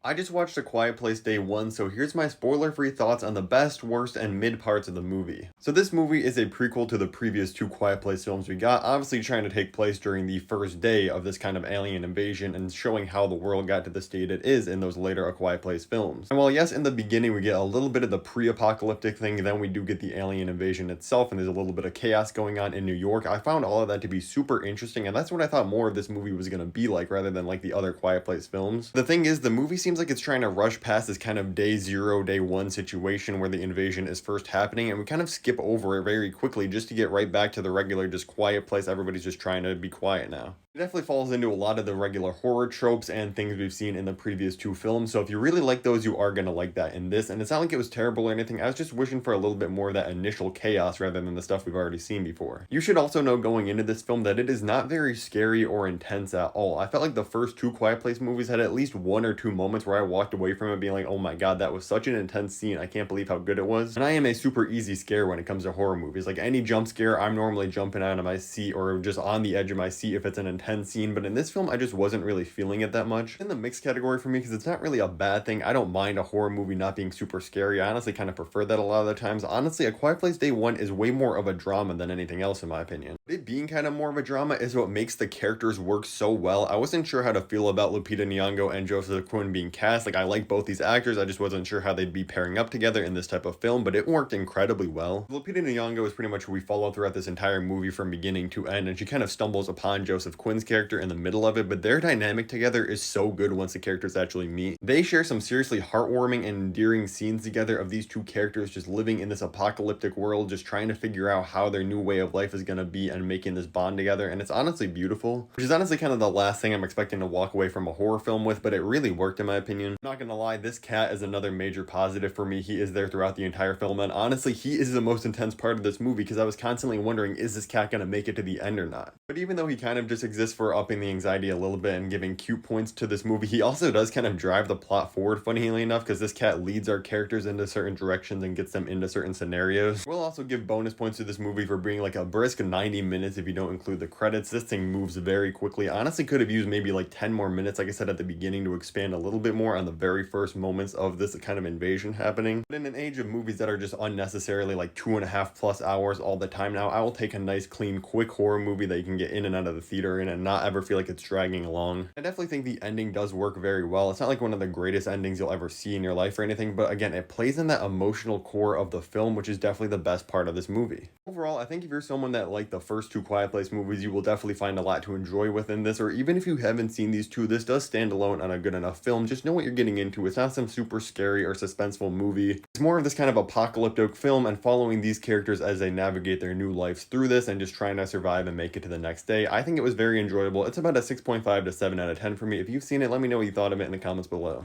I just watched A Quiet Place Day One, so here's my spoiler-free thoughts on the best, worst, and mid parts of the movie. So this movie is a prequel to the previous two Quiet Place films we got, obviously trying to take place during the first day of this kind of alien invasion and showing how the world got to the state it is in those later A Quiet Place films. And while yes, in the beginning we get a little bit of the pre-apocalyptic thing, then we do get the alien invasion itself, and there's a little bit of chaos going on in New York. I found all of that to be super interesting, and that's what I thought more of this movie was going to be like, rather than like the other Quiet Place films. The thing is, the movie seems like it's trying to rush past this kind of day zero, day one situation where the invasion is first happening, and we kind of skip over it very quickly just to get right back to the regular, just quiet place. Everybody's just trying to be quiet now. It definitely falls into a lot of the regular horror tropes and things we've seen in the previous two films, so if you really like those, you are going to like that in this. And it's not like it was terrible or anything, I was just wishing for a little bit more of that initial chaos rather than the stuff we've already seen before. You should also know going into this film that it is not very scary or intense at all. I felt like the first two Quiet Place movies had at least one or two moments where I walked away from it being like, oh my god, that was such an intense scene, I can't believe how good it was. And I am a super easy scare when it comes to horror movies. Like any jump scare, I'm normally jumping out of my seat or just on the edge of my seat if it's an intense scene, but in this film I just wasn't really feeling it that much. In the mixed category for me, because it's not really a bad thing. I don't mind a horror movie not being super scary. I honestly kind of prefer that a lot of the times. Honestly, A Quiet Place Day One is way more of a drama than anything else in my opinion. It being kind of more of a drama is what makes the characters work so well. I wasn't sure how to feel about Lupita Nyong'o and Joseph Quinn being cast. Like, I like both these actors, I just wasn't sure how they'd be pairing up together in this type of film, but it worked incredibly well. Lupita Nyong'o is pretty much who we follow throughout this entire movie from beginning to end, and she kind of stumbles upon Joseph Quinn's character in the middle of it, but their dynamic together is so good once the characters actually meet. They share some seriously heartwarming and endearing scenes together of these two characters just living in this apocalyptic world, just trying to figure out how their new way of life is going to be and making this bond together, and it's honestly beautiful, which is honestly kind of the last thing I'm expecting to walk away from a horror film with, but it really worked in my opinion. Not gonna lie, this cat is another major positive for me. He is there throughout the entire film, and honestly, he is the most intense part of this movie because I was constantly wondering, is this cat gonna make it to the end or not? But even though he kind of just exists for upping the anxiety a little bit and giving cute points to this movie, he also does kind of drive the plot forward, funnily enough, because this cat leads our characters into certain directions and gets them into certain scenarios. We'll also give bonus points to this movie for being like a brisk 90 minutes if you don't include the credits. This thing moves very quickly. I honestly could have used maybe like 10 more minutes, like I said at the beginning, to expand a little bit more on the very first moments of this kind of invasion happening. But in an age of movies that are just unnecessarily like 2.5+ hours all the time now, I will take a nice, clean, quick horror movie that you can get in and out of the theater in and not ever feel like it's dragging along. I definitely think the ending does work very well. It's not like one of the greatest endings you'll ever see in your life or anything, but again, it plays in that emotional core of the film, which is definitely the best part of this movie. Overall, I think if you're someone that liked the first two Quiet Place movies, you will definitely find a lot to enjoy within this, or even if you haven't seen these two, this does stand alone on a good enough film. Just know what you're getting into. It's not some super scary or suspenseful movie. It's more of this kind of apocalyptic film and following these characters as they navigate their new lives through this and just trying to survive and make it to the next day. I think it was very enjoyable. It's about a 6.5 to 7 out of 10 for me. If you've seen it, let me know what you thought of it in the comments below.